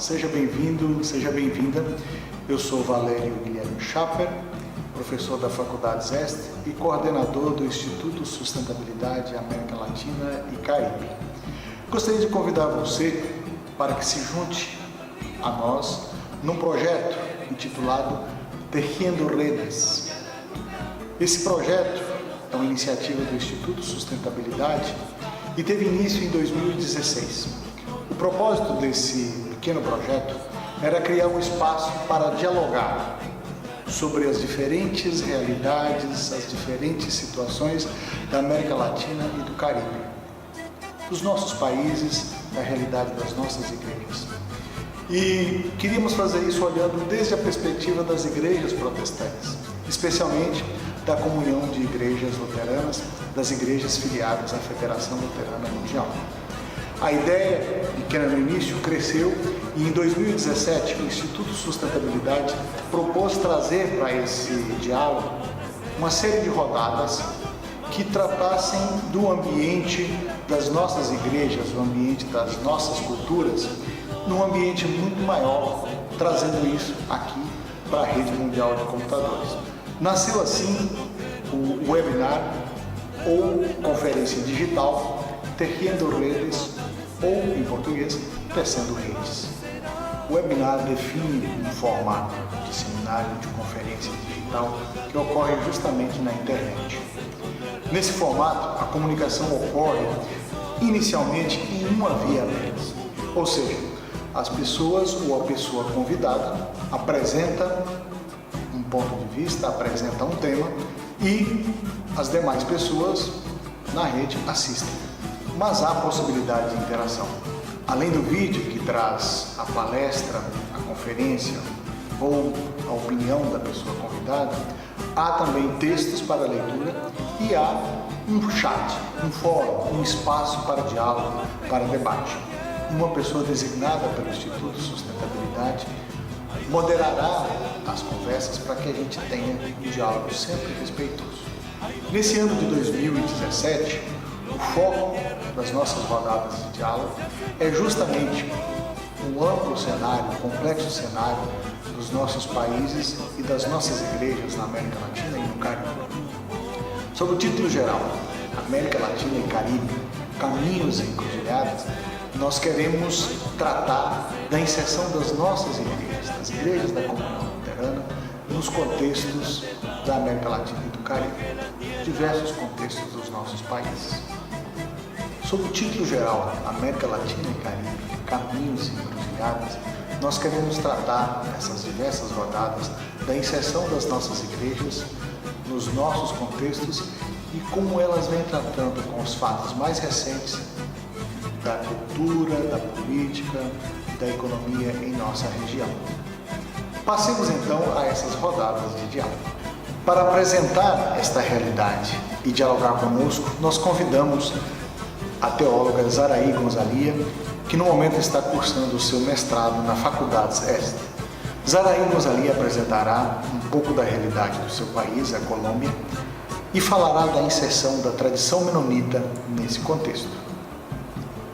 seja bem-vindo, seja bem-vinda. Eu sou Valério Guilherme Schaper, professor da Faculdades Est e coordenador do Instituto Sustentabilidade América Latina e Caribe. Gostaria de convidar você para que se junte a nós num projeto intitulado Tejiendo Redes. Esse projeto é uma iniciativa do Instituto Sustentabilidade e teve início em 2016. O propósito desse pequeno projeto era criar um espaço para dialogar sobre as diferentes realidades, as diferentes situações da América Latina e do Caribe, dos nossos países, da realidade das nossas igrejas. E queríamos fazer isso olhando desde a perspectiva das igrejas protestantes, especialmente da comunhão de igrejas luteranas, das igrejas filiadas à Federação Luterana Mundial. A ideia, pequena no início, cresceu e em 2017 o Instituto Sustentabilidade propôs trazer para esse diálogo uma série de rodadas que tratassem do ambiente das nossas igrejas, do ambiente das nossas culturas, num ambiente muito maior, trazendo isso aqui para a rede mundial de computadores. Nasceu assim o webinar ou conferência digital Tejiendo Redes, ou em português, Tecendo Redes. O webinar define um formato de seminário de conferência digital que ocorre justamente na internet. Nesse formato, a comunicação ocorre inicialmente em uma via apenas, ou seja, as pessoas ou a pessoa convidada apresenta um ponto de vista, apresenta um tema e as demais pessoas na rede assistem. Mas há possibilidade de interação. Além do vídeo que traz a palestra, a conferência ou a opinião da pessoa convidada, há também textos para leitura e há um chat, um fórum, um espaço para diálogo, para debate. Uma pessoa designada pelo Instituto Sustentabilidade moderará as conversas para que a gente tenha um diálogo sempre respeitoso. Nesse ano de 2017, o foco das nossas rodadas de diálogo é justamente um amplo cenário, um complexo cenário dos nossos países e das nossas igrejas na América Latina e no Caribe. Sob o título geral, América Latina e Caribe, Caminhos e Encruzilhadas, nós queremos tratar da inserção das nossas igrejas, das igrejas da comunhão luterana, nos contextos da América Latina e do Caribe, diversos contextos dos nossos países. Sob o título geral, América Latina e Caribe, Caminhos e Encruzilhadas, nós queremos tratar nessas diversas rodadas da inserção das nossas igrejas nos nossos contextos e como elas vêm tratando com os fatos mais recentes da cultura, da política, da economia em nossa região. Passemos então a essas rodadas de diálogo. Para apresentar esta realidade e dialogar conosco, nós convidamos a teóloga Zaraí Gonzalia, que no momento está cursando o seu mestrado na Faculdades Est. Zaraí Gonzalia apresentará um pouco da realidade do seu país, a Colômbia, e falará da inserção da tradição menonita nesse contexto.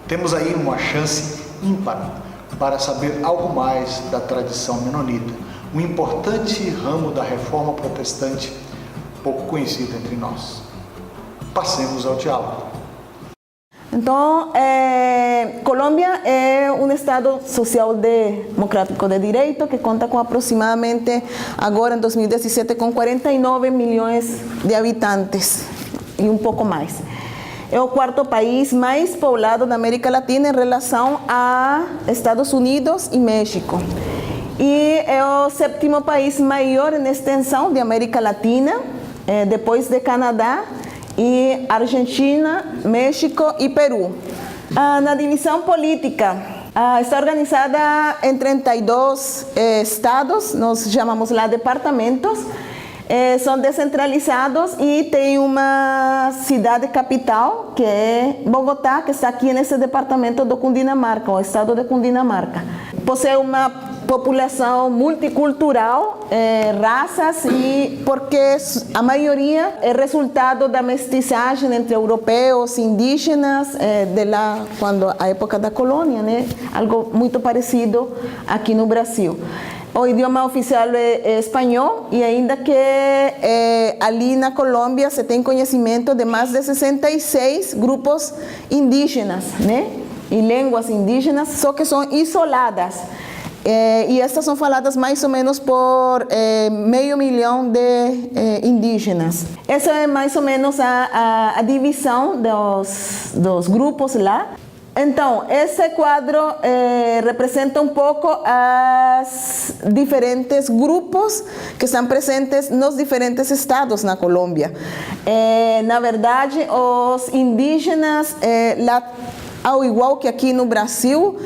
Temos aí uma chance ímpar para saber algo mais da tradição menonita, um importante ramo da reforma protestante, pouco conhecido entre nós. Passemos ao diálogo. Então, Colômbia é um estado social democrático de direito que conta com aproximadamente, agora em 2017, com 49 milhões de habitantes e um pouco mais. É o quarto país mais poblado da América Latina em relação a Estados Unidos e México. E é o sétimo país maior em extensão de América Latina, depois de Canadá, e Argentina, México e Peru. Na divisão política, está organizada em 32 estados, nós chamamos lá departamentos, são descentralizados e tem uma cidade capital, que é Bogotá, que está aqui nesse departamento do Cundinamarca, o estado de Cundinamarca. Possui uma população multicultural, raças, e porque a maioria é resultado da mestiçagem entre europeus e indígenas de lá, quando a época da colônia, né? Algo muito parecido aqui no Brasil. O idioma oficial é espanhol, e ainda que ali na Colômbia se tem conhecimento de mais de 66 grupos indígenas, né? E línguas indígenas, só que são isoladas. E estas são faladas mais ou menos por 500 mil de indígenas. Essa é mais ou menos a divisão dos grupos lá. Então, esse quadro representa um pouco os diferentes grupos que estão presentes nos diferentes estados na Colômbia. Na verdade, os indígenas, ao igual que aqui no Brasil,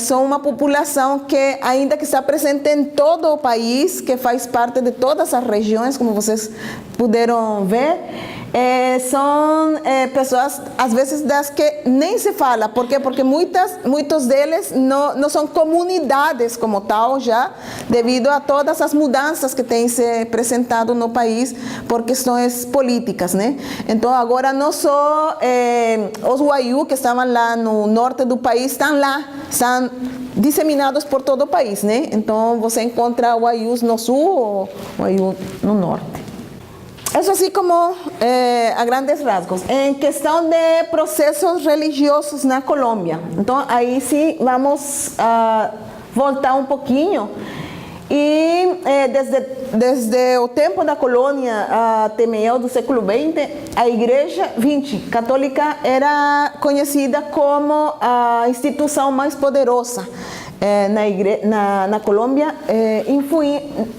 são uma população que ainda que está presente em todo o país, que faz parte de todas as regiões, como vocês puderam ver. São pessoas, às vezes, das que nem se fala. Por quê? Porque muitos deles não são comunidades como tal já, devido a todas as mudanças que têm se apresentado no país por questões políticas, né? Então, agora não só os Wayuu, que estavam lá no norte do país, estão lá, estão disseminados por todo o país, né? Então, você encontra Wayúus no sul ou Wayuu no norte. Isso assim como a grandes rasgos. Em questão de processos religiosos na Colômbia. Então, aí sim, vamos voltar um pouquinho. E desde o tempo da colônia até meio do século XX, a Igreja católica era conhecida como a instituição mais poderosa na Colômbia.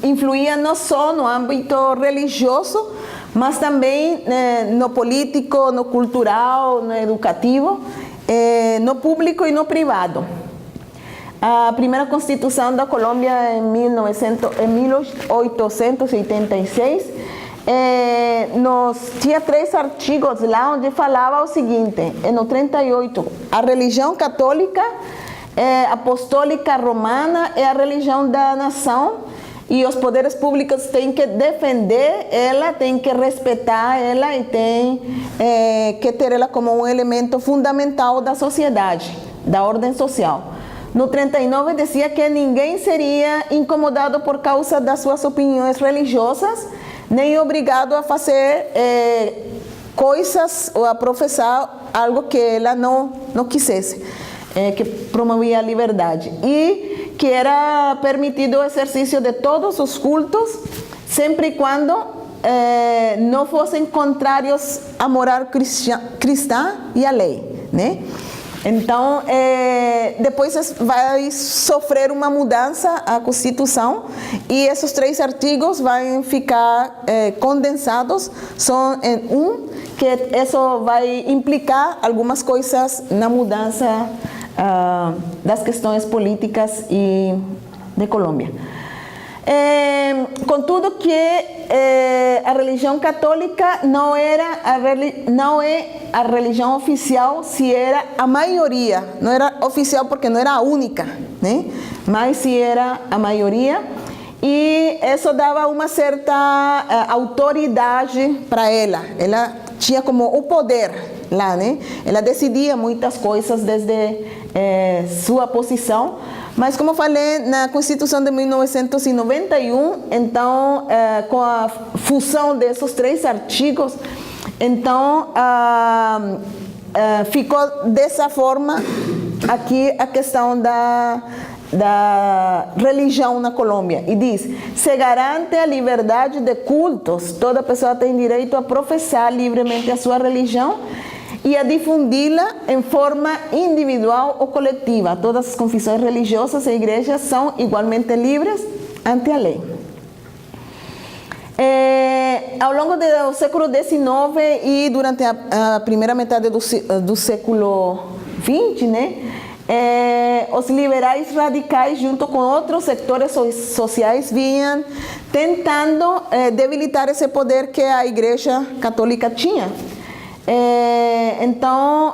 Influía não só no âmbito religioso, mas também no político, no cultural, no educativo, no público e no privado. A primeira Constituição da Colômbia, em 1886, tinha 3 artigos lá onde falava o seguinte: no 38, a religião católica, apostólica romana é a religião da nação, e os poderes públicos têm que defender ela, têm que respeitar ela e têm que ter ela como um elemento fundamental da sociedade, da ordem social. No 39 dizia que ninguém seria incomodado por causa das suas opiniões religiosas, nem obrigado a fazer coisas ou a professar algo que ela não quisesse, que promovia a liberdade. E que era permitido o exercício de todos os cultos, sempre e quando não fossem contrários à moral cristã e à lei, né? Então, depois vai sofrer uma mudança a Constituição, e esses 3 artigos vão ficar condensados só em um, que isso vai implicar algumas coisas na mudança das questões políticas e de Colômbia. Contudo que a religião católica não é a religião oficial, se era a maioria. Não era oficial porque não era a única, né? Mas se era a maioria, e isso dava uma certa autoridade para ela. Ela tinha como o poder lá, né? Ela decidia muitas coisas desde sua posição. Mas, como falei, na Constituição de 1991, então, com a fusão desses 3 artigos, então, ficou dessa forma aqui a questão da religião na Colômbia. E diz: se garante a liberdade de cultos, toda pessoa tem direito a professar livremente a sua religião e a difundi-la em forma individual ou coletiva. Todas as confissões religiosas e igrejas são igualmente livres ante a lei. Ao longo do século XIX e durante a primeira metade do século XX, né, os liberais radicais, junto com outros setores sociais, vinham tentando debilitar esse poder que a Igreja Católica tinha. Então,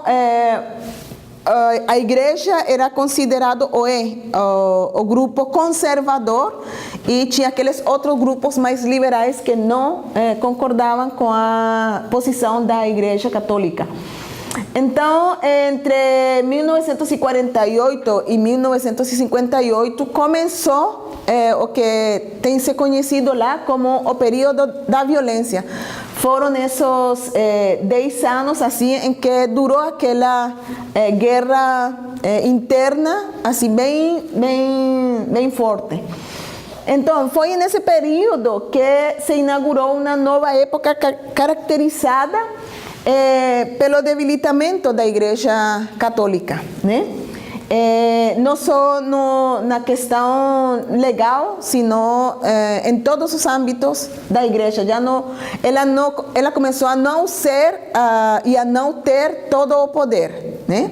a igreja era considerado o grupo conservador e tinha aqueles outros grupos mais liberais que não concordavam com a posição da igreja católica. Então, entre 1948 e 1958 começou o que tem se conhecido lá como o período da violência. Foram esses 10 anos assim em que durou aquela guerra interna assim bem forte. Então, foi nesse período que se inaugurou uma nova época caracterizada pelo debilitamento da Igreja Católica, né? Não só na questão legal, sino em todos os âmbitos da igreja. Ela começou a não ser e a não ter todo o poder, né?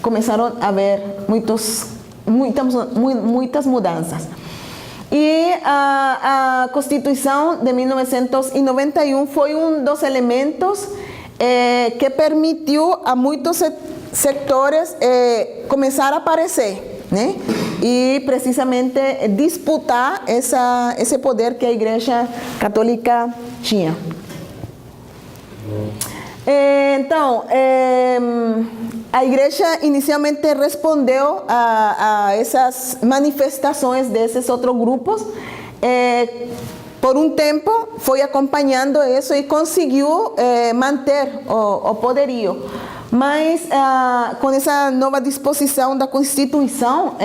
Começaram a haver muitas mudanças. E a Constituição de 1991 foi um dos elementos que permitiu a muitos sectores começar a aparecer, né? E precisamente disputar esse poder que a Igreja Católica tinha. Então, a Igreja inicialmente respondeu a essas manifestações desses outros grupos. Por um tempo foi acompanhando isso e conseguiu manter o poderio. Mas com essa nova disposição da Constituição,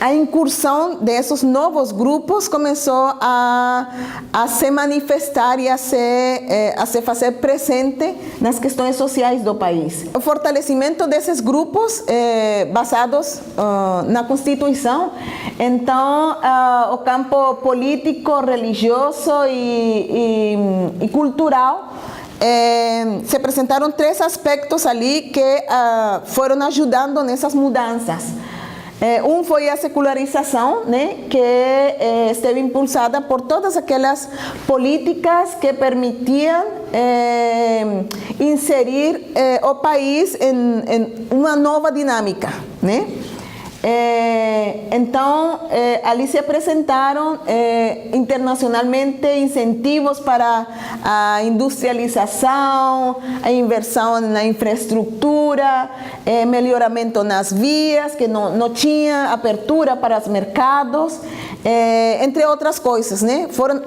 a incursão desses novos grupos começou a se manifestar e a se fazer presente nas questões sociais do país. O fortalecimento desses grupos basados na Constituição, então o campo político, religioso e cultural, se apresentaram 3 aspectos ali que foram ajudando nessas mudanças. Um foi a secularização, né, que esteve impulsada por todas aquelas políticas que permitiam inserir o país em uma nova dinâmica, né? Então, ali se apresentaram internacionalmente incentivos para a industrialização, a inversão na infraestrutura, melhoramento nas vias, que não tinha abertura para os mercados, entre outras coisas, né? Foram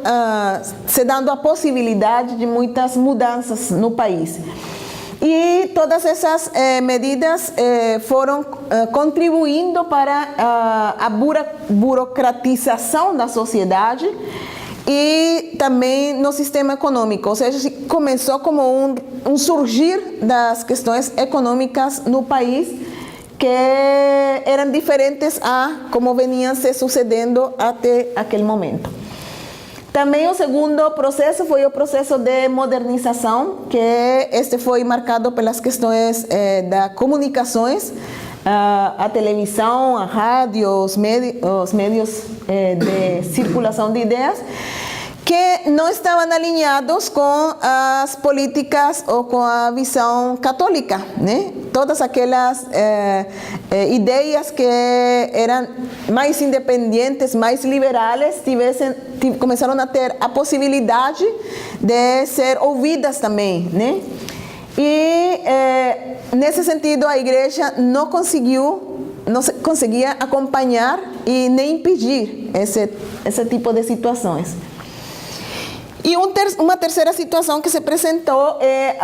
se dando a possibilidade de muitas mudanças no país. E todas essas medidas foram contribuindo para a burocratização da sociedade e também no sistema econômico. Ou seja, começou como um surgir das questões econômicas no país que eram diferentes a como vinham se sucedendo até aquele momento. Também o segundo processo foi o processo de modernização, que este foi marcado pelas questões das comunicações, a televisão, a rádio, os médios de circulação de ideias, que não estavam alinhados com as políticas ou com a visão católica, né? Todas aquelas ideias que eram mais independentes, mais liberais, começaram a ter a possibilidade de ser ouvidas também, né? E nesse sentido a igreja não conseguia acompanhar e nem impedir esse tipo de situações. E uma terceira situação que se apresentou é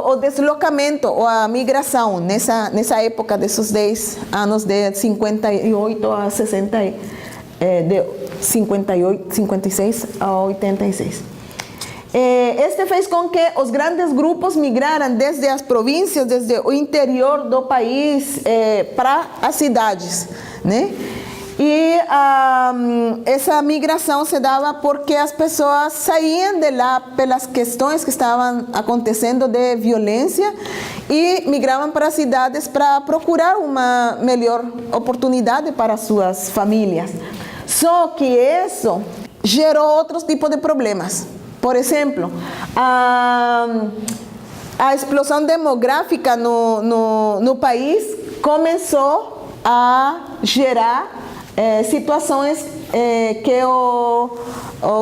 o deslocamento ou a migração nessa época desses 10 anos de 58 a 60, de 56 a 86. Este fez com que os grandes grupos migraram desde as províncias, desde o interior do país para as cidades, né? E essa migração se dava porque as pessoas saíam de lá pelas questões que estavam acontecendo de violência e migravam para as cidades para procurar uma melhor oportunidade para suas famílias. Só que isso gerou outros tipos de problemas. Por exemplo, a explosão demográfica no país começou a gerar situações que o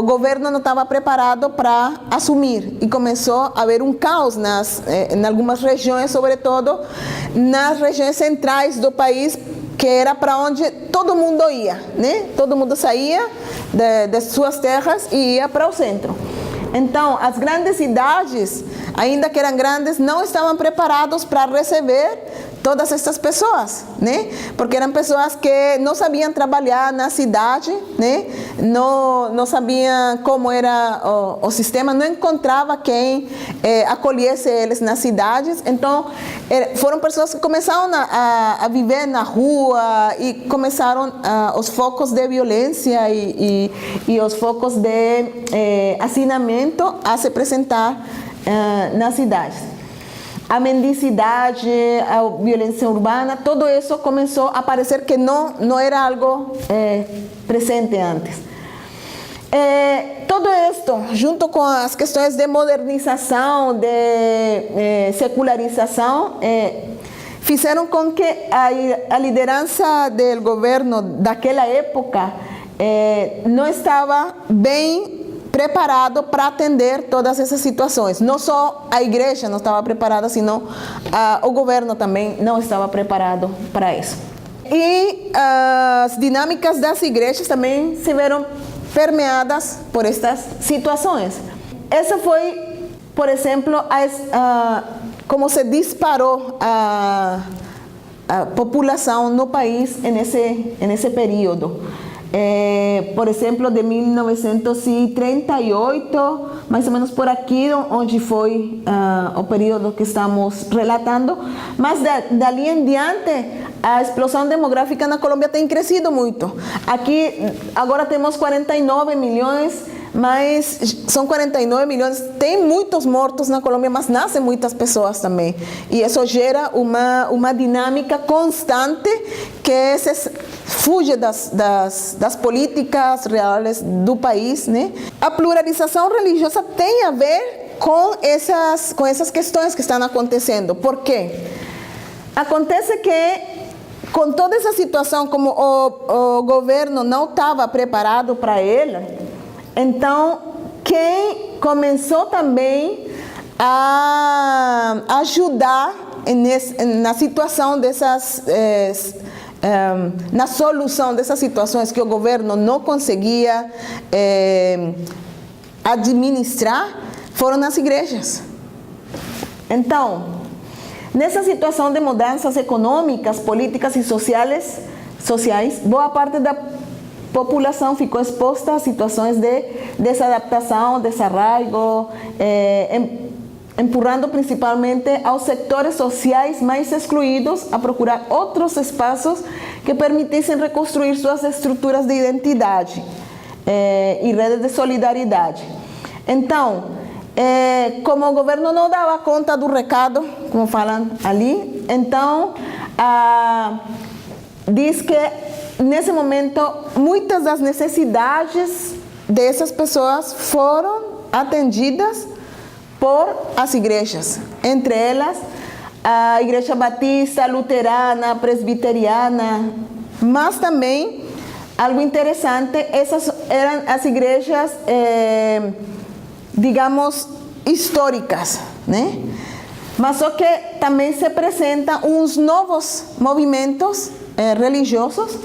governo não estava preparado para assumir, e começou a haver um caos em algumas regiões, sobretudo nas regiões centrais do país, que era para onde todo mundo ia, né? Todo mundo saía de suas terras e ia para o centro. Então, as grandes cidades, ainda que eram grandes, não estavam preparados para receber todas essas pessoas, né? Porque eram pessoas que não sabiam trabalhar na cidade, né? Não sabiam como era o sistema, não encontrava quem acolhesse eles nas cidades. Então, foram pessoas que começaram a viver na rua, e começaram os focos de violência e os focos de hacinamento a se apresentar nas cidades. A mendicidade, a violência urbana, tudo isso começou a parecer que não era algo presente antes. Todo isto, junto com as questões de modernização, de secularização, fizeram com que a liderança do governo daquela época não estava bem preparado para atender todas essas situações. Não só a igreja não estava preparada, senão o governo também não estava preparado para isso. E as dinâmicas das igrejas também se viram permeadas por estas situações. Essa foi, por exemplo, como se disparou a população no país nesse período. Por exemplo, de 1938, mais ou menos por aqui, onde foi o período que estamos relatando. Mas dali em diante, a explosão demográfica na Colômbia tem crescido muito. Aqui, agora temos 49 milhões, mas são 49 milhões. Tem muitos mortos na Colômbia, mas nascem muitas pessoas também. E isso gera uma dinâmica constante que fuge das políticas reais do país, né? A pluralização religiosa tem a ver com essas questões que estão acontecendo. Por quê? Acontece que, com toda essa situação, como o governo não estava preparado para ela, então quem começou também a ajudar na situação dessas na solução dessas situações que o governo não conseguia administrar, foram as igrejas. Então, nessa situação de mudanças econômicas, políticas e sociais, boa parte da população ficou exposta a situações de desadaptação, desarraigo, empurrando principalmente aos setores sociais mais excluídos a procurar outros espaços que permitissem reconstruir suas estruturas de identidade e redes de solidariedade. Então, como o governo não dava conta do recado, como falam ali, então diz que nesse momento muitas das necessidades dessas pessoas foram atendidas por as igrejas, entre elas a Igreja Batista, Luterana, Presbiteriana, mas também, algo interessante, essas eram as igrejas, digamos, históricas, né? Mas só que também se apresentam uns novos movimentos religiosos,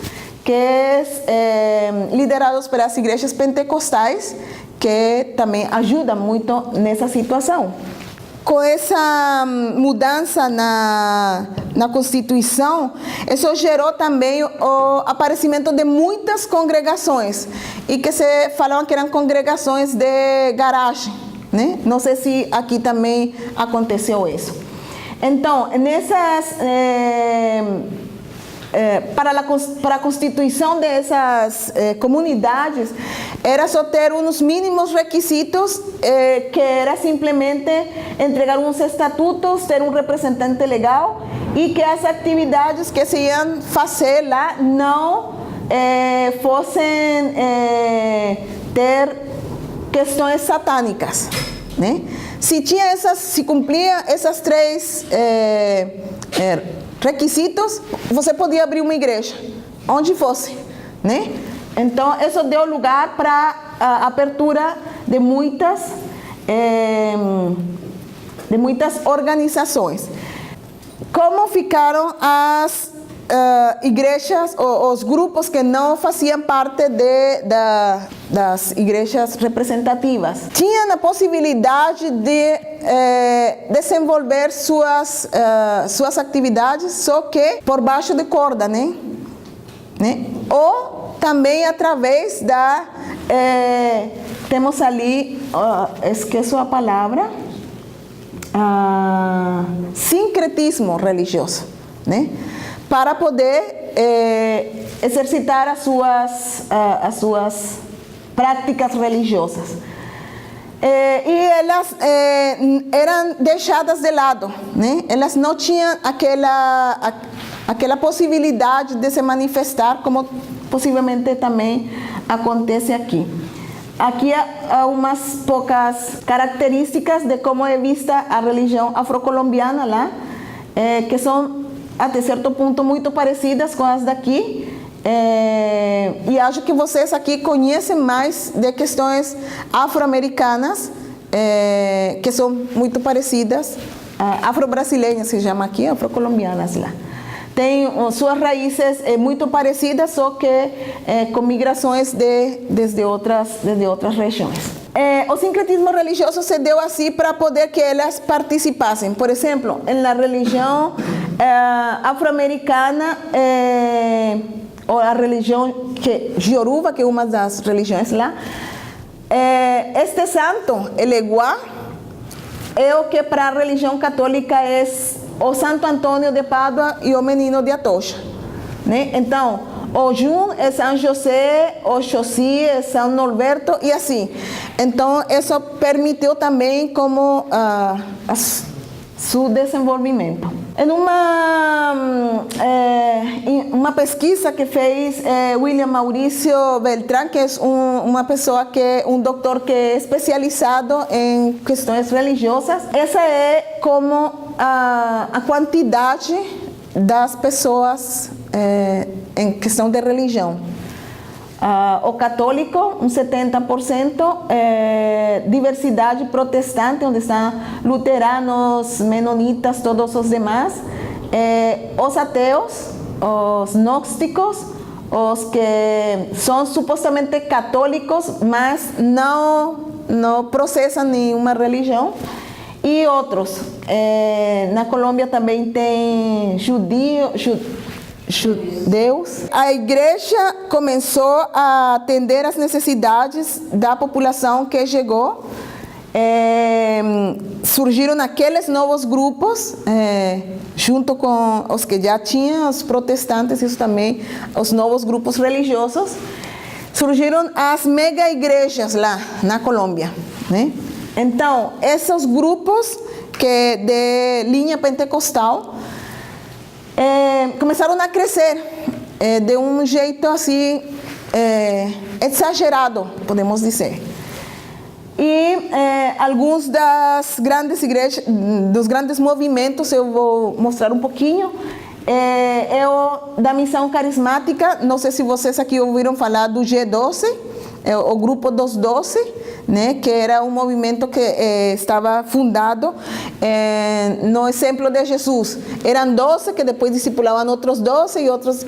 liderados pelas igrejas pentecostais, que também ajuda muito nessa situação. Com essa mudança na Constituição, isso gerou também o aparecimento de muitas congregações, e que se falavam que eram congregações de garagem, né? Não sei se aqui também aconteceu isso. Então, para a constituição dessas comunidades, era só ter uns mínimos requisitos, que era simplesmente entregar uns estatutos, ter um representante legal, e que as atividades que se iam fazer lá não fossem ter questões satânicas, né? Se cumpria esses três requisitos, você podia abrir uma igreja, onde fosse, né? Então, isso deu lugar para a abertura de muitas organizações. Como ficaram as igrejas, os grupos que não faziam parte das igrejas representativas? Tinham a possibilidade de desenvolver suas atividades, só que por baixo de corda, né? Ou também através temos ali, esqueço a palavra, sincretismo religioso, né? Para poder exercitar as suas práticas religiosas. E elas eram deixadas de lado, né? Elas não tinham aquela possibilidade de se manifestar, como possivelmente também acontece aqui. Aqui há umas poucas características de como é vista a religião afrocolombiana lá, que são, até certo ponto, muito parecidas com as daqui. E acho que vocês aqui conhecem mais de questões afro-americanas, que são muito parecidas, afro-brasileiras se chama aqui, afro-colombianas lá. Tem suas raízes muito parecidas, só que com migrações desde outras regiões. O sincretismo religioso se deu assim para poder que elas participassem. Por exemplo, na religião afro-americana, ou a religião Yoruba, que é uma das religiões lá, este santo, el Eguá, é o que para a religião católica é o Santo Antônio de Pádua e o Menino de Atocha, né? Então, o Jun é São José, o Xosi é São Norberto e assim. Então, isso permitiu também como seu desenvolvimento. Em uma pesquisa que fez William Maurício Beltrán, que é um doutor que é especializado em questões religiosas, essa é como a quantidade das pessoas em questão de religião. O católico, 70%, diversidade protestante, onde estão luteranos, menonitas, todos os demais, os ateus, os gnósticos, os que são supostamente católicos, mas não processam nenhuma religião, e outros. Na Colômbia também tem judeus. A igreja começou a atender às necessidades da população que chegou. Surgiram aqueles novos grupos, junto com os que já tinham, os protestantes, isso também, os novos grupos religiosos. Surgiram as mega igrejas lá na Colômbia, né? Então, esses grupos que de linha pentecostal começaram a crescer de um jeito assim exagerado, podemos dizer. E alguns das grandes igrejas, dos grandes movimentos, eu vou mostrar um pouquinho, é o da missão carismática. Não sei se vocês aqui ouviram falar do G12, o grupo dos 12, né, que era um movimento que estava fundado no exemplo de Jesus. Eram 12 que depois discipulavam outros 12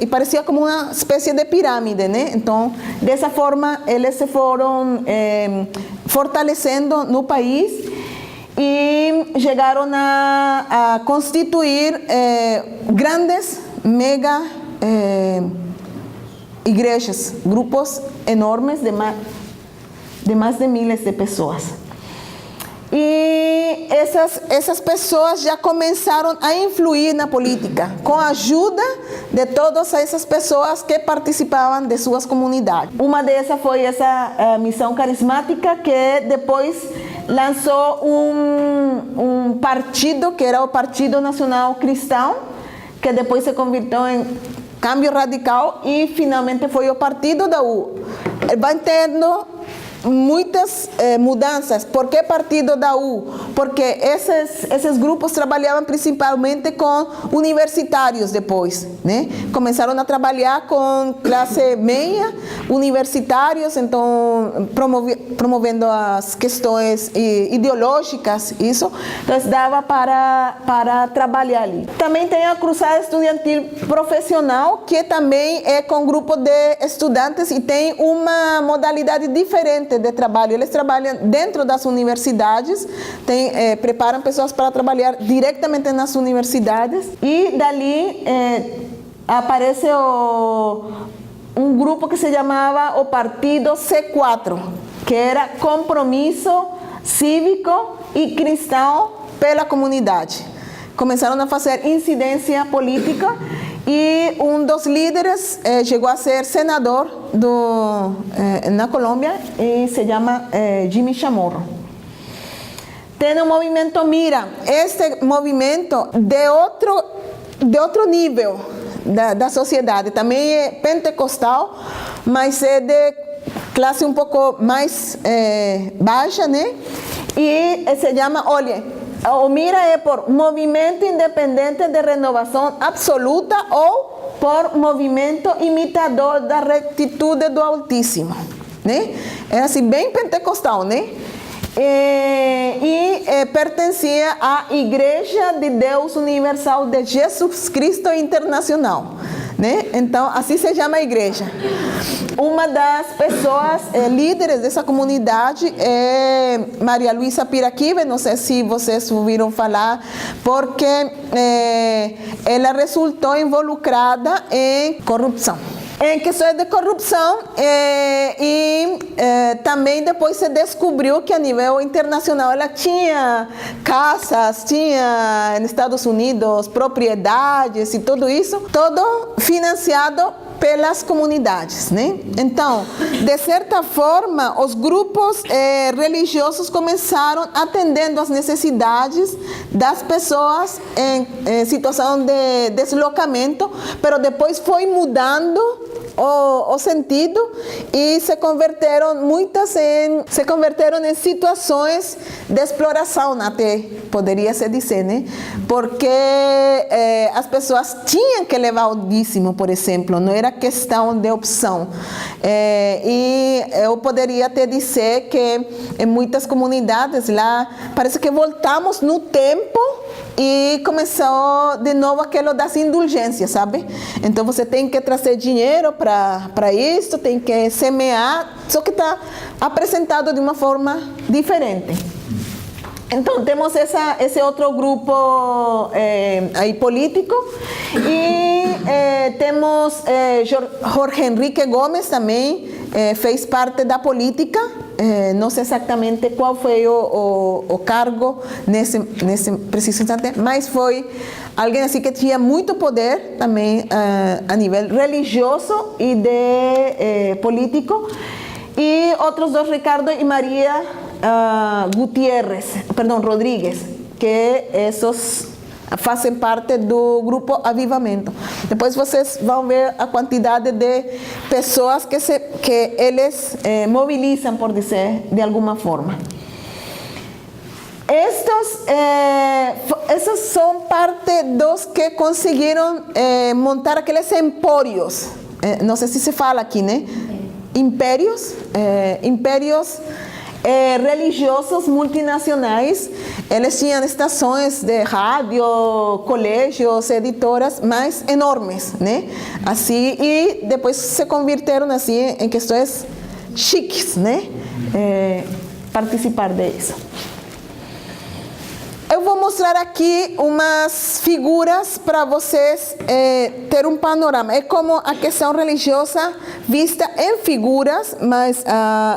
e parecia como uma espécie de pirâmide, né? Então, dessa forma, eles se foram fortalecendo no país e chegaram a constituir grandes, mega igrejas, grupos enormes de mais de milhares de pessoas. E essas pessoas já começaram a influir na política, com a ajuda de todas essas pessoas que participavam de suas comunidades. Uma dessas foi essa missão carismática, que depois lançou um partido, que era o Partido Nacional Cristão, que depois se convirtiu em Cambio Radical e finalmente foi o partido da U. Vai tendo muitas mudanças. Por que partido da U? Porque esses grupos trabalhavam principalmente com universitários depois, né? Começaram a trabalhar com classe meia, universitários, então promovendo as questões ideológicas, isso. Então dava para trabalhar ali. Também tem a Cruzada Estudantil Profissional, que também é com grupo de estudantes e tem uma modalidade diferente de trabalho. Eles trabalham dentro das universidades, preparam pessoas para trabalhar diretamente nas universidades e dali aparece um grupo que se chamava o Partido C4, que era Compromisso Cívico e Cristão pela Comunidade. Começaram a fazer incidência política e um dos líderes chegou a ser senador na Colômbia e se chama Jimmy Chamorro. Tem o movimento Mira, este movimento de outro nível da sociedade, também é pentecostal, mas é de classe um pouco mais baixa, né? E se chama, olha, o Mira é por Movimento Independente de Renovação Absoluta ou por Movimento Imitador da Retitude do Altíssimo, né? É assim, bem pentecostal, né? E pertencia à Igreja de Deus Universal de Jesus Cristo Internacional, né? Então, assim se chama a igreja. Uma das pessoas líderes dessa comunidade é Maria Luisa Piraquive, não sei se vocês ouviram falar, porque ela resultou involucrada em corrupção. Em questões de corrupção também depois se descobriu que a nível internacional ela tinha casas, tinha nos Estados Unidos propriedades e tudo isso, todo financiado pelas comunidades, né? Então, de certa forma, os grupos religiosos começaram atendendo às necessidades das pessoas em situação de deslocamento, mas depois foi mudando o sentido e se converteram em situações de exploração, até poderia se dizer, né? Porque as pessoas tinham que levar o dízimo, por exemplo, não era questão de opção. E eu poderia te dizer que em muitas comunidades lá parece que voltamos no tempo e começou de novo aquilo das indulgências, sabe? Então você tem que trazer dinheiro para isso, tem que semear, só que está apresentado de uma forma diferente. Então temos esse outro grupo aí político e temos Jorge Henrique Gomes também fez parte da política. Não sei exatamente qual foi o cargo nesse preciso instante, mas foi alguém assim que tinha muito poder também a nível religioso e de político. E outros dois, Ricardo e Maria Rodrigues, que esses fazem parte do grupo Avivamento. Depois vocês vão ver a quantidade de pessoas que eles mobilizam, por dizer de alguma forma. Esses são parte dos que conseguiram montar aqueles empórios. Não sei se se fala aqui, né? Impérios religiosos multinacionais. Eles tinham estações de rádio, colégios, editoras mais enormes, né? Assim, e depois se converteram assim em questões chiques, né? Participar disso. Eu vou mostrar aqui umas figuras para vocês ter um panorama. É como a questão religiosa vista em figuras, mas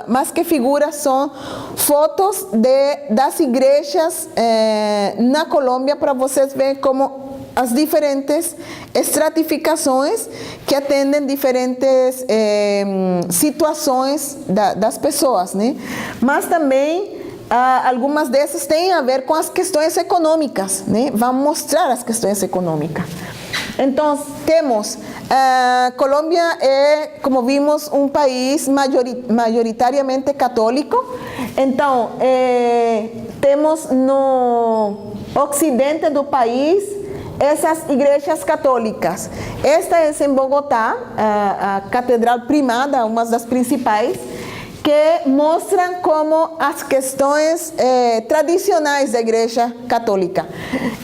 mais que figuras são fotos das igrejas na Colômbia para vocês verem como as diferentes estratificações que atendem diferentes situações das pessoas, né? Mas também algumas dessas têm a ver com as questões econômicas, né? Vamos mostrar as questões econômicas. Entonces, temos, Colômbia é, como vimos, um país majoritariamente católico. Então, temos no ocidente do país essas igrejas católicas. Esta é em Bogotá, a Catedral Primada, uma das principais, que mostram como as questões tradicionais da Igreja Católica.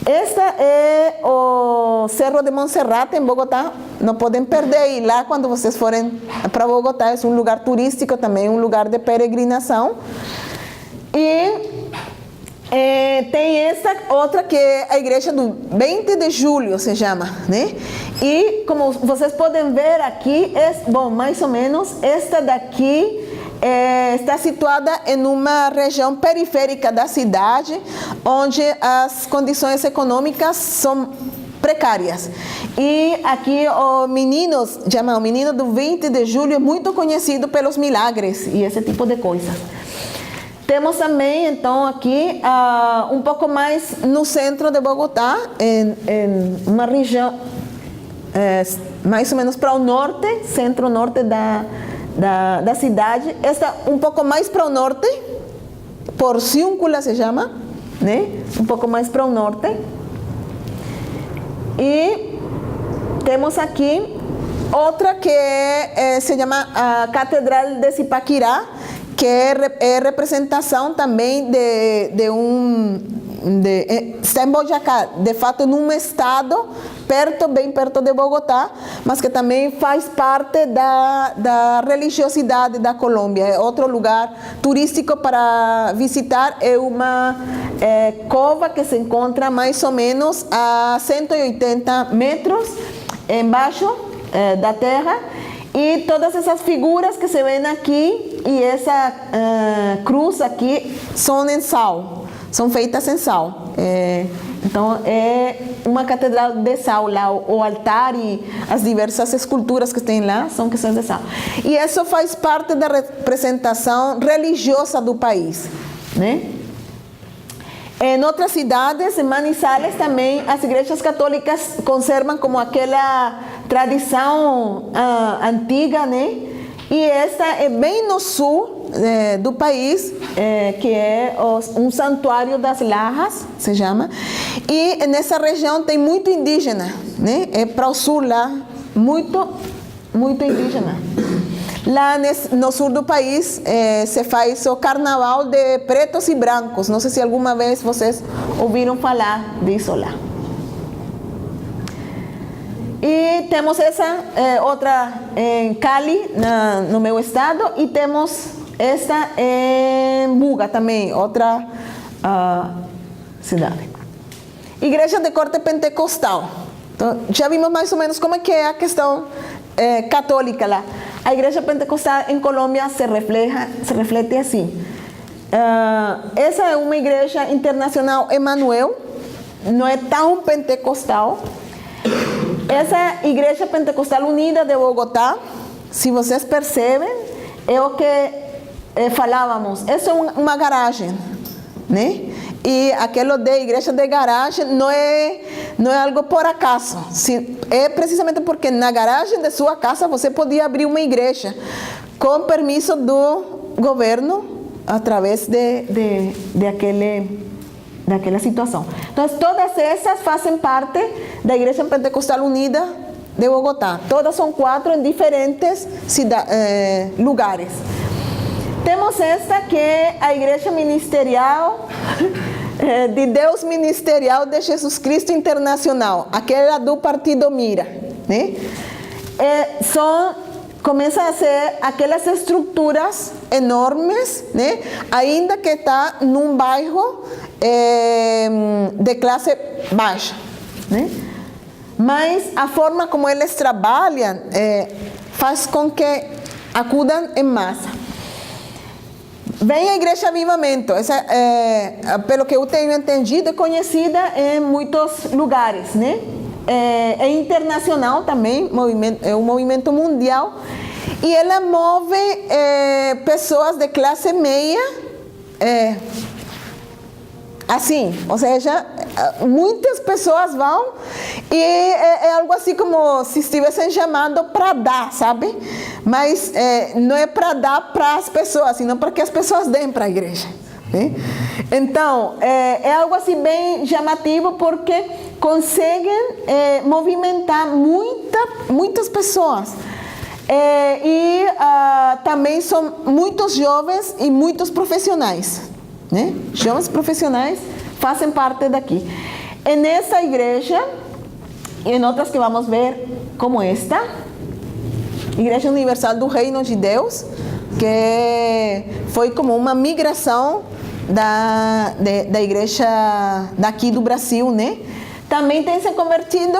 Esta é o Cerro de Monserrate, em Bogotá. Não podem perder ir lá quando vocês forem para Bogotá. É um lugar turístico também, um lugar de peregrinação. E tem essa outra que é a Igreja do 20 de Julho, se chama, né? E como vocês podem ver aqui, bom, mais ou menos, esta daqui está situada em uma região periférica da cidade, onde as condições econômicas são precárias. E aqui o menino do 20 de julho é muito conhecido pelos milagres e esse tipo de coisas. Temos também, então, aqui, um pouco mais no centro de Bogotá, em uma região mais ou menos para o norte, centro-norte da cidade. Esta um pouco mais para o norte, Porciúncula se chama, né? Um pouco mais para o norte. E temos aqui outra que se chama a Catedral de Zipaquirá, que é representação também está em Boyacá, de fato num estado bem perto de Bogotá, mas que também faz parte da religiosidade da Colômbia. É outro lugar turístico para visitar, é uma cova que se encontra mais ou menos a 180 metros embaixo da terra. E todas essas figuras que se ven aqui e essa cruz aqui são em sal, são feitas em sal. Então é uma catedral de sal lá, o altar e as diversas esculturas que tem lá são questões de sal. E isso faz parte da representação religiosa do país, né? Em outras cidades, em Manizales também, as igrejas católicas conservam como aquela tradição antiga, né? E esta é bem no sul do país, que é um santuário das Lajas, se chama. E nessa região tem muito indígena, né? É para o sul lá, muito indígena. Lá no sul do país se faz o carnaval de pretos e brancos. Não sei se alguma vez vocês ouviram falar disso lá. E temos essa outra em Cali, no meu estado, e temos esta em Buga também, outra cidade. Igreja de corte pentecostal. Então, já vimos mais ou menos como é que é a questão católica lá. A igreja pentecostal em Colômbia se reflete assim. Essa é uma igreja internacional Emmanuel, não é tão pentecostal. Essa Igreja Pentecostal Unida de Bogotá, se vocês percebem, é o que falávamos. Essa é uma garagem, né? E aquilo de igreja de garagem não é algo por acaso. É precisamente porque na garagem de sua casa você podia abrir uma igreja com permisso do governo através daquela situação. Então, todas essas fazem parte da Igreja Pentecostal Unida de Bogotá. Todas são 4 em diferentes lugares. Temos esta que é a Igreja Ministerial de Deus Ministerial de Jesus Cristo Internacional, aquela do Partido Mira, né? Começam a ser aquelas estruturas enormes, né? Ainda que está num bairro de classe baixa, né? Mas a forma como eles trabalham faz com que acudam em massa. Vem a Igreja Avivamento, essa, pelo que eu tenho entendido, é conhecida em muitos lugares, né? É internacional também, é um movimento mundial, e ela move pessoas de classe meia assim, ou seja, muitas pessoas vão e é algo assim como se estivessem chamando para dar, sabe? Mas não é para dar para as pessoas, senão para que as pessoas deem para a igreja. Né? Então, é algo assim bem chamativo porque conseguem movimentar muitas pessoas. E também são muitos jovens e muitos profissionais. Né? Jovens profissionais fazem parte daqui. E nessa igreja, e em outras que vamos ver, como esta, Igreja Universal do Reino de Deus, que foi como uma migração da igreja daqui do Brasil, né? Também tem se convertido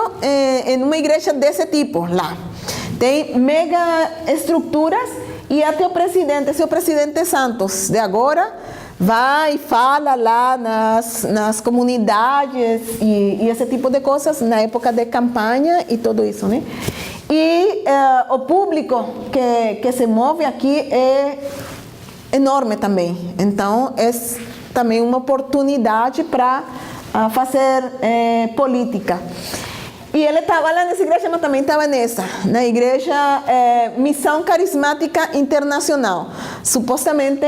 em uma igreja desse tipo lá. Tem mega estruturas e até o presidente Santos de agora vai e fala lá nas comunidades e esse tipo de coisas na época de campanha e tudo isso, né? E o público que se move aqui é enorme também. Então, é também uma oportunidade para fazer política. E ele estava lá nessa igreja, mas também estava na igreja Missão Carismática Internacional. Supostamente,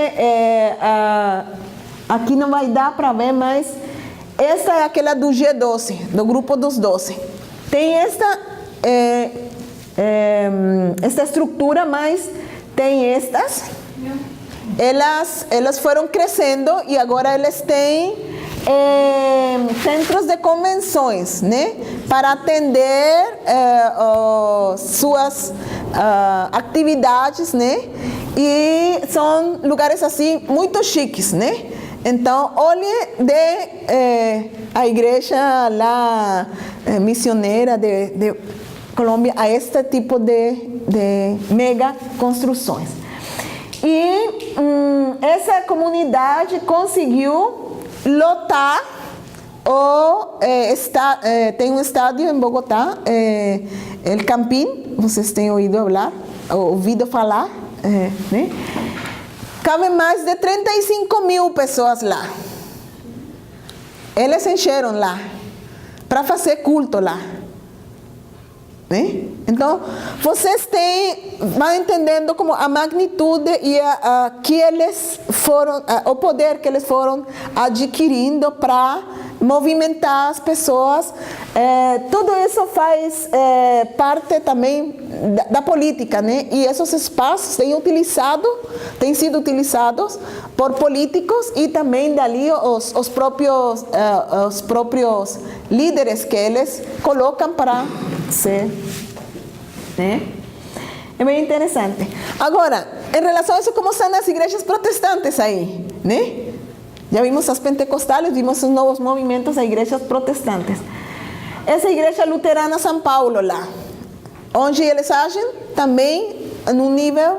aqui não vai dar para ver, mas essa é aquela do G12, do grupo dos 12. Tem esta estrutura, mas tem estas. Elas foram crescendo e agora eles têm centros de convenções, né, para atender suas atividades, né, e são lugares assim muito chiques, né. Então, olhe a igreja lá missioneira de Colômbia a este tipo de mega construções. E essa comunidade conseguiu lotar tem um estádio em Bogotá, El Campín, vocês têm ouvido falar, né? Cabe mais de 35.000 pessoas lá. Eles encheram lá para fazer culto lá. Né? Então, vocês vão entendendo como a magnitude e que eles foram, o poder que eles foram adquirindo para movimentar as pessoas. Tudo isso faz parte também da política, né? E esses espaços têm sido utilizados por políticos e também dali os próprios líderes que eles colocam para ser, né? É bem interessante. Agora, em relação a isso, como estão as igrejas protestantes aí, né? Já vimos as pentecostais, vimos os novos movimentos das igrejas protestantes. Essa igreja luterana São Paulo lá, onde eles agem também em um nível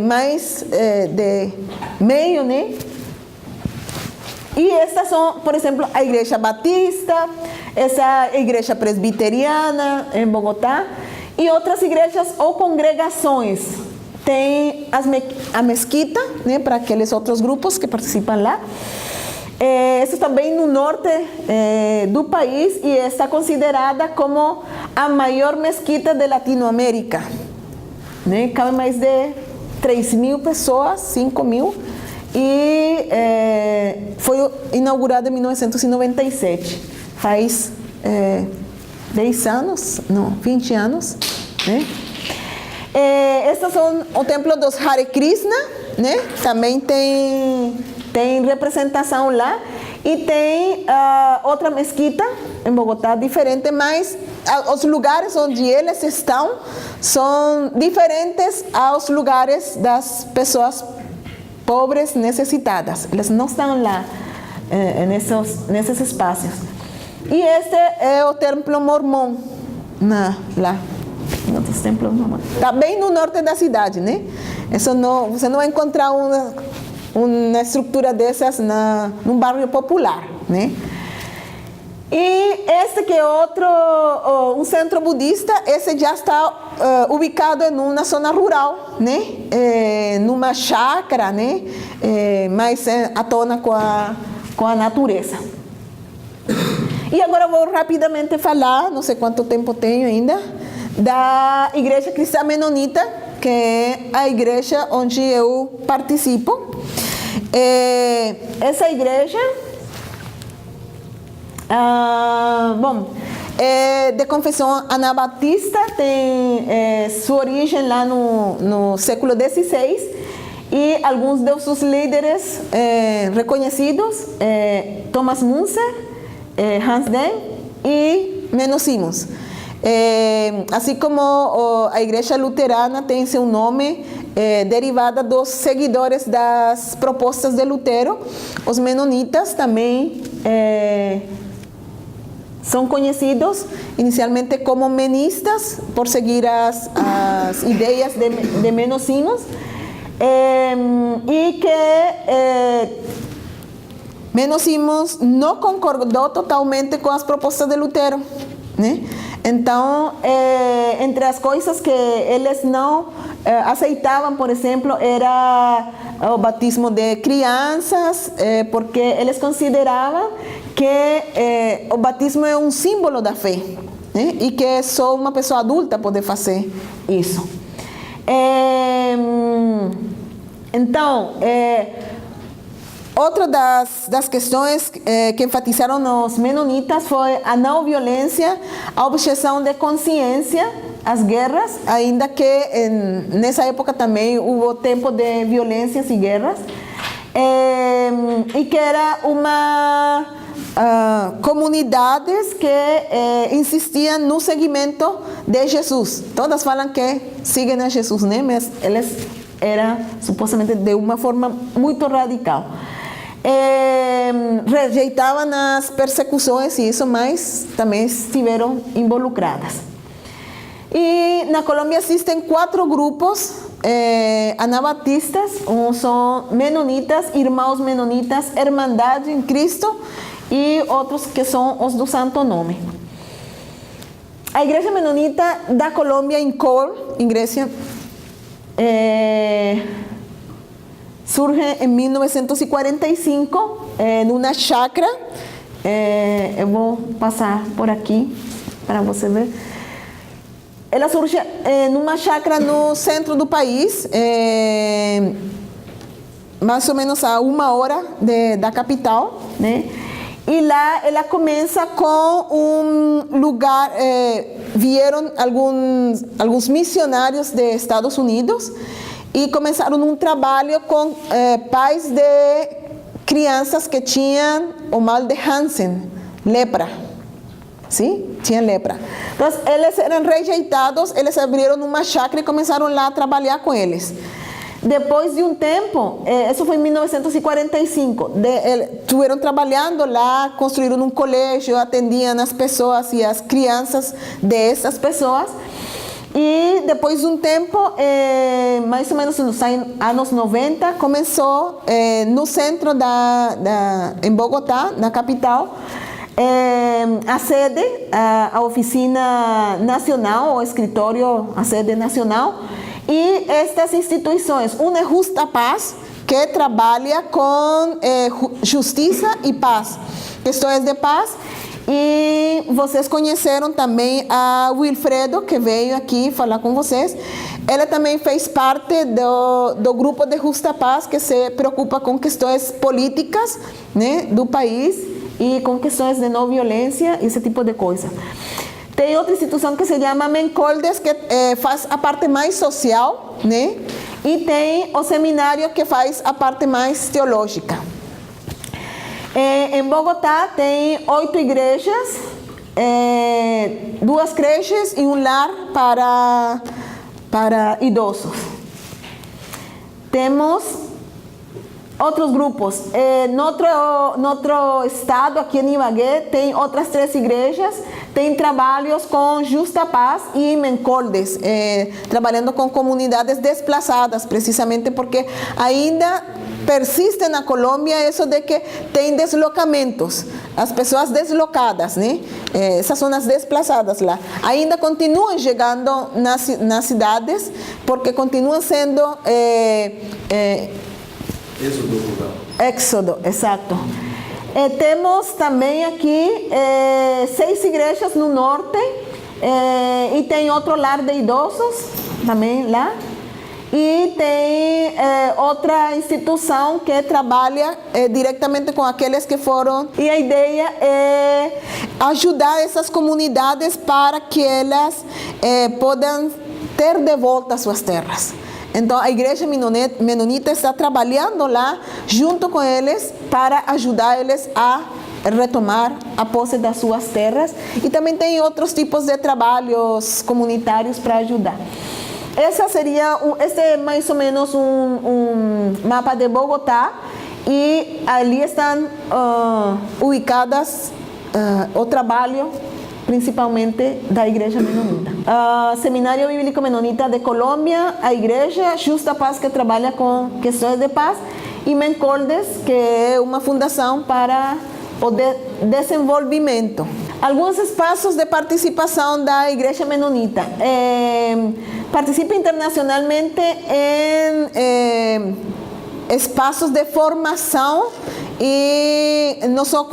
mais de meio, né? E estas são, por exemplo, a igreja batista, essa igreja presbiteriana em Bogotá e outras igrejas ou congregações. Tem a mesquita, né, para aqueles outros grupos que participam lá. Isso também no norte do país e está considerada como a maior mesquita de Latinoamérica. Né? Cabe mais de 3.000 pessoas, 5.000. E foi inaugurada em 1997. Faz 10 anos, não, 20 anos. Né? Estes são o templo dos Hare Krishna, né? Também tem representação lá. E tem outra mesquita em Bogotá, diferente, mas os lugares onde eles estão são diferentes aos lugares das pessoas pobres necessitadas. Eles não estão lá nesses espaços. E este é o templo mormon lá. Outros templos mormons. Está bem no norte da cidade, né? Você não vai encontrar uma estrutura dessas num bairro popular, né? E este que é outro, um centro budista, esse já está ubicado em uma zona rural, né? Numa chácara, né? Mais à tona com com a natureza. E agora vou rapidamente falar, não sei quanto tempo tenho ainda, da Igreja Cristã Menonita, que é a igreja onde eu participo. Essa igreja, é de confissão anabatista, tem sua origem lá no século XVI, e alguns de seus líderes reconhecidos, Thomas Müntzer, Hans Dem e Menno Simons. Assim como a igreja luterana tem seu nome derivada dos seguidores das propostas de Lutero, os menonitas também são conhecidos inicialmente como menistas, por seguir as ideias de Menno Simons, e que Menno Simons não concordou totalmente com as propostas de Lutero, né? Então, entre as coisas que eles não aceitavam, por exemplo, era o batismo de crianças, porque eles consideravam que o batismo é um símbolo da fé, né? E que só uma pessoa adulta pode fazer isso. Então, outra das questões que enfatizaram os menonitas foi a não violência, a objeção de consciência, as guerras, ainda que nessa época também houve tempo de violências e guerras, e que era uma comunidades que insistiam no seguimento de Jesus. Todas falam que seguem a Jesus, né? Mas eles eram supostamente de uma forma muito radical. Rejeitavam as persecuções e isso, mas também estiveram involucradas. E na Colômbia existem 4 grupos anabatistas, são menonitas, irmãos menonitas, Irmandade em Cristo, e outros que são os do Santo Nome. A Igreja Menonita da Colômbia, em Col, em Grécia, surge em 1945, numa chácara. Eu vou passar por aqui para você ver. Ela surge numa chácara no centro do país, mais ou menos a 1 hora da capital, né? E lá ela começa com um lugar, vieram alguns missionários dos Estados Unidos e começaram um trabalho com pais de crianças que tinham o mal de Hansen, lepra. Sim? Tinha lepra. Então, eles eram rejeitados, eles abriram uma chácara e começaram lá a trabalhar com eles. Depois de um tempo, isso foi em 1945, estiveram trabalhando lá, construíram um colégio, atendiam as pessoas e as crianças dessas pessoas. E depois de um tempo, mais ou menos nos anos 90, começou no centro em Bogotá, na capital, a sede, a oficina nacional, o escritório, a sede nacional. E estas instituições, uma é Justa Paz, que trabalha com justiça e paz, questões de paz. E vocês conheceram também a Wilfredo, que veio aqui falar com vocês. Ela também fez parte do grupo de Justa Paz, que se preocupa com questões políticas, né, do país e com questões de não violência, esse tipo de coisa. Tem outra instituição que se chama Mencoldes, que faz a parte mais social, né? E tem o seminário que faz a parte mais teológica. Em Bogotá tem 8 igrejas, 2 creches e um lar para idosos. Temos outros grupos. No outro estado, aqui em Ibagué, tem outras 3 igrejas. Tem trabalhos com Justa Paz e Mencoldes, trabalhando com comunidades desplaçadas, precisamente porque ainda persiste na Colômbia isso de que tem deslocamentos, as pessoas deslocadas, né? Essas são as desplaçadas lá. Ainda continuam chegando nas cidades, porque continuam sendo... Êxodo rural. Éxodo, exato. Temos também aqui 6 igrejas no norte e tem outro lar de idosos também lá. E tem outra instituição que trabalha diretamente com aqueles que foram. E a ideia é ajudar essas comunidades para que elas possam ter de volta suas terras. Então, a igreja menonita está trabalhando lá junto com eles para ajudar eles a retomar a posse das suas terras. E também tem outros tipos de trabalhos comunitários para ajudar. Este é mais ou menos um mapa de Bogotá e ali estão ubicadas o trabalho principalmente da Igreja Menonita. Seminário Bíblico Menonita de Colômbia, a Igreja Justa Paz, que trabalha com questões de paz, e Mencoldes, que é uma fundação para o desenvolvimento. Alguns espaços de participação da Igreja Menonita. Participa internacionalmente em espaços de formação e não só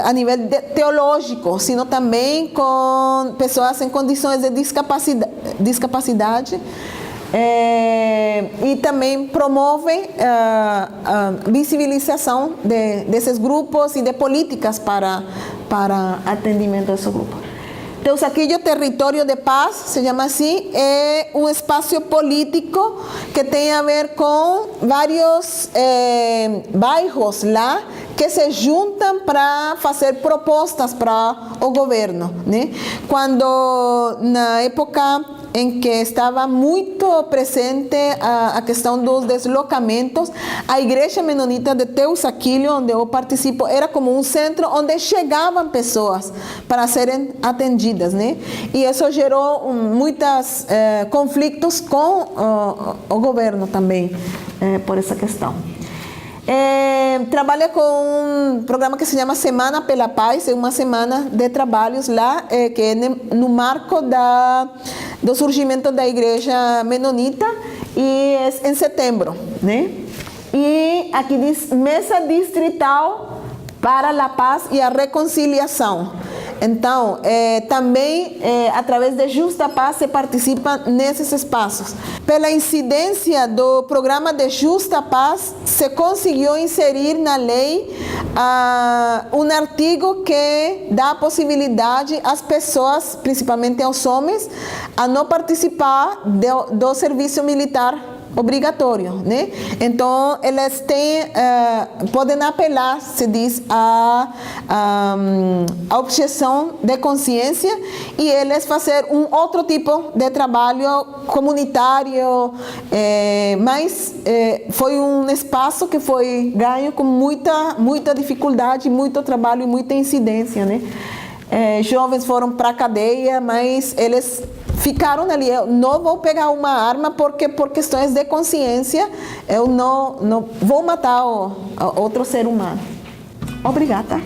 a nível teológico, sino também com pessoas em condições de discapacidade. E também promove a visibilização desses grupos e de políticas para atendimento a esses grupos. Teusaquillo Território de Paz, se chama assim, é um espaço político que tem a ver com vários bairros lá que se juntam para fazer propostas para o governo, né? Quando na época em que estava muito presente a questão dos deslocamentos, a Igreja Menonita de Teusaquillo, onde eu participo, era como um centro onde chegavam pessoas para serem atendidas, né? E isso gerou muitos conflitos com o governo também, por essa questão. Trabalha com um programa que se chama Semana pela Paz, é uma semana de trabalhos lá, que é no marco do surgimento da Igreja Menonita, e é em setembro, né? E aqui diz Mesa Distrital para a Paz e a Reconciliação. Então, também, através de Justa Paz, se participa nesses espaços. Pela incidência do programa de Justa Paz, se conseguiu inserir na lei um artigo que dá a possibilidade às pessoas, principalmente aos homens, a não participar do serviço militar obrigatório, né? Então, eles podem apelar, se diz, a objeção de consciência, e eles fazer um outro tipo de trabalho comunitário, mas foi um espaço que foi ganho com muita dificuldade, muito trabalho e muita incidência, né? Jovens foram para a cadeia, mas eles ficaram ali. Eu não vou pegar uma arma porque por questões de consciência eu não vou matar outro ser humano. Obrigada.